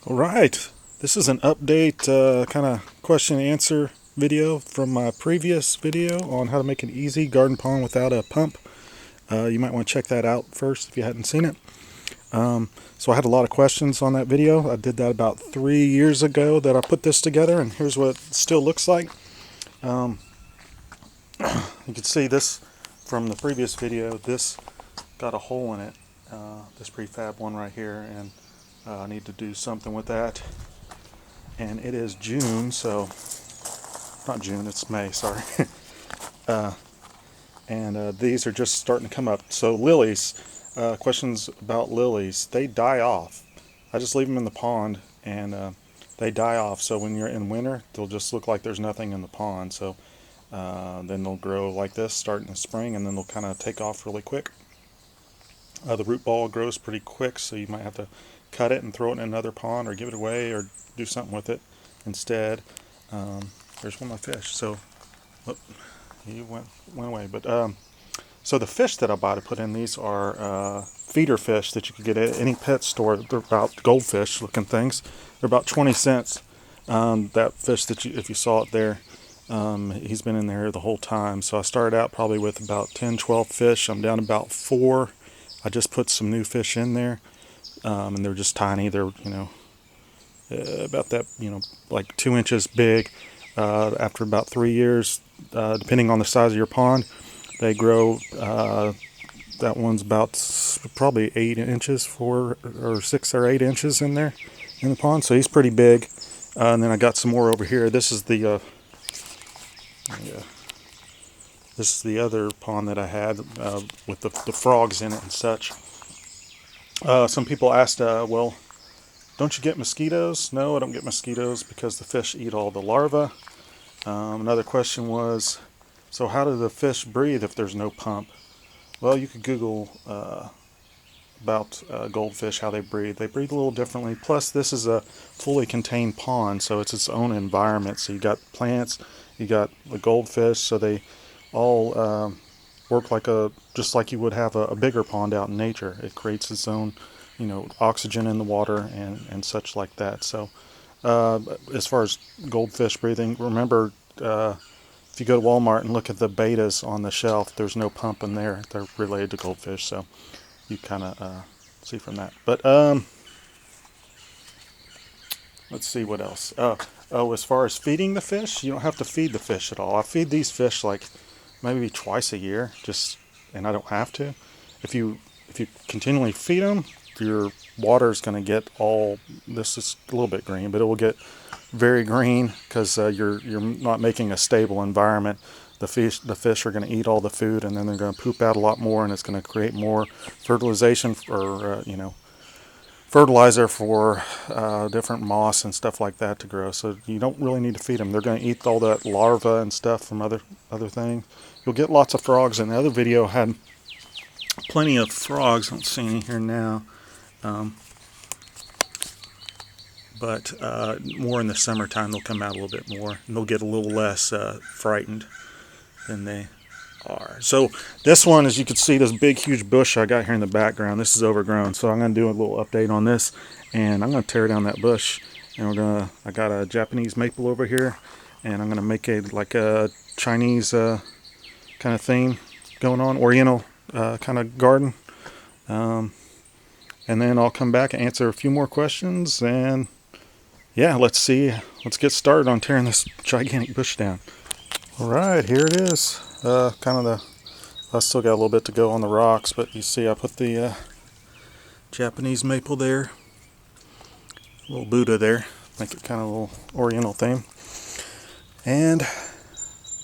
Alright, this is an update kind of question and answer video from my previous video on how to make an easy garden pond without a pump. You might want to check that out first if you hadn't seen it. So I had a lot of questions on that video. I did that about 3 years ago that I put this together, and here's what it still looks like. You can see this from the previous video. This got a hole in it, this prefab one right here, and I need to do something with that. And it is June, so not June, it's May, sorry. And these are just starting to come up. So lilies, questions about lilies, they die off. I just leave them in the pond and they die off. So when you're in winter, they'll just look like there's nothing in the pond. So then they'll grow like this starting in spring, and then they'll kind of take off really quick. The root ball grows pretty quick, so you might have to cut it and throw it in another pond or give it away or do something with it instead. There's one of my fish. So he went away. But so the fish that I buy to put in these are feeder fish that you can get at any pet store. They're about goldfish looking things. They're about 20 cents. That fish that if you saw it there, he's been in there the whole time. So I started out probably with about 10, 12 fish. I'm down about 4. I just put some new fish in there, and they're just tiny. They're, about that, like 2 inches big. After about 3 years, depending on the size of your pond, they grow. That one's about probably 8 inches, 4 or 6 or 8 inches in there in the pond. So he's pretty big. And then I got some more over here. This is the this is the other pond that I had with the frogs in it and such. Some people asked, well, don't you get mosquitoes? No, I don't get mosquitoes because the fish eat all the larvae. Another question was, so how do the fish breathe if there's no pump? Well, you could Google about goldfish, how they breathe. They breathe a little differently. Plus, this is a fully contained pond, so it's its own environment. So you got plants, you got the goldfish, so they all work like just like you would have a bigger pond out in nature. It creates its own, oxygen in the water and such like that. So as far as goldfish breathing, remember, if you go to Walmart and look at the betas on the shelf, there's no pump in there. They're related to goldfish, so you kind of see from that. But let's see what else. As far as feeding the fish, you don't have to feed the fish at all. I feed these fish like maybe twice a year, and I don't have to. If you continually feed them, your water is going to get this is a little bit green, but it will get very green because you're not making a stable environment. The fish are going to eat all the food, and then they're going to poop out a lot more, and it's going to create more fertilization fertilizer for different moss and stuff like that to grow. So you don't really need to feed them. They're going to eat all that larvae and stuff from other things. You'll get lots of frogs. And the other video had plenty of frogs. I don't see any here now. But more in the summertime, they'll come out a little bit more, and they'll get a little less frightened than they are. So this one, as you can see, this big huge bush I got here in the background, this is overgrown. So I'm going to do a little update on this, and I'm going to tear down that bush, and I got a Japanese maple over here, and I'm going to make like a Chinese kind of theme going on, Oriental kind of garden. And then I'll come back and answer a few more questions, and yeah, let's get started on tearing this gigantic bush down. Alright, here it is. I still got a little bit to go on the rocks, but you see I put the Japanese maple there, a little Buddha there, make it kind of a little Oriental theme, and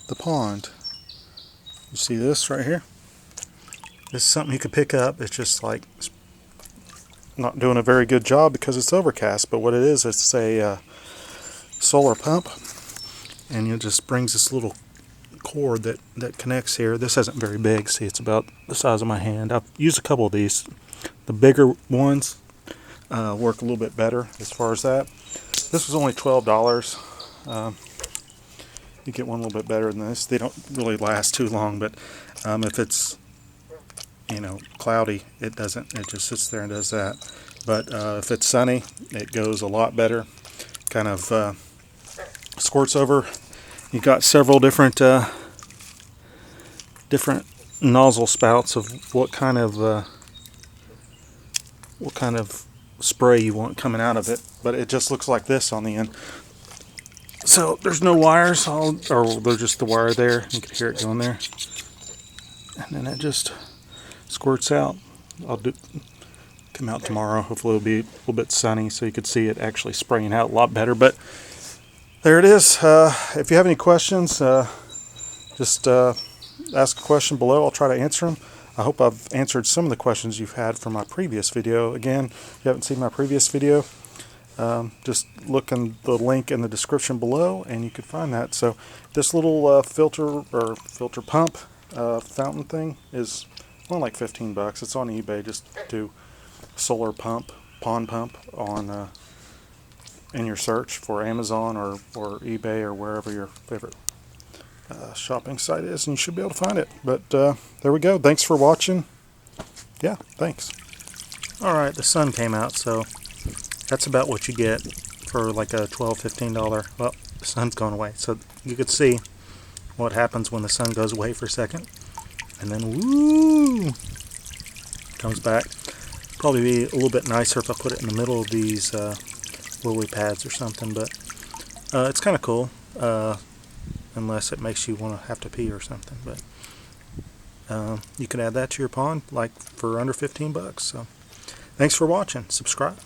the pond. You see this right here? This is something you could pick up. It's just like not doing a very good job because it's overcast, but what it is, it's a solar pump, and it just brings this little cord that connects here. This isn't very big. See, it's about the size of my hand. I've used a couple of these. The bigger ones work a little bit better as far as that. This was only $12. You get one a little bit better than this. They don't really last too long, but if it's cloudy, it doesn't. It just sits there and does that. but if it's sunny, it goes a lot better. Kind of squirts over. You've got several different nozzle spouts of what kind of spray you want coming out of it, but it just looks like this on the end. So there's no wires, or there's just the wire there. You can hear it going there, and then it just squirts out. I'll come out tomorrow. Hopefully it'll be a little bit sunny so you could see it actually spraying out a lot better. But there it is. If you have any questions, just ask a question below. I'll try to answer them. I hope I've answered some of the questions you've had from my previous video. Again, if you haven't seen my previous video, just look in the link in the description below and you can find that. So this little filter pump fountain thing is only like 15 bucks. It's on eBay. Just do solar pump, pond pump on in your search for Amazon or eBay or wherever your favorite shopping site is, and you should be able to find it. But there we go. Thanks for watching. Yeah, thanks. Alright, the sun came out, so that's about what you get for like a $12–15. Well, the sun's gone away, so you could see what happens when the sun goes away for a second, and then woo, comes back. Probably be a little bit nicer if I put it in the middle of these lily pads or something, but it's kind of cool. Unless it makes you want to have to pee or something, but you can add that to your pond like for under 15 bucks. So thanks for watching. Subscribe.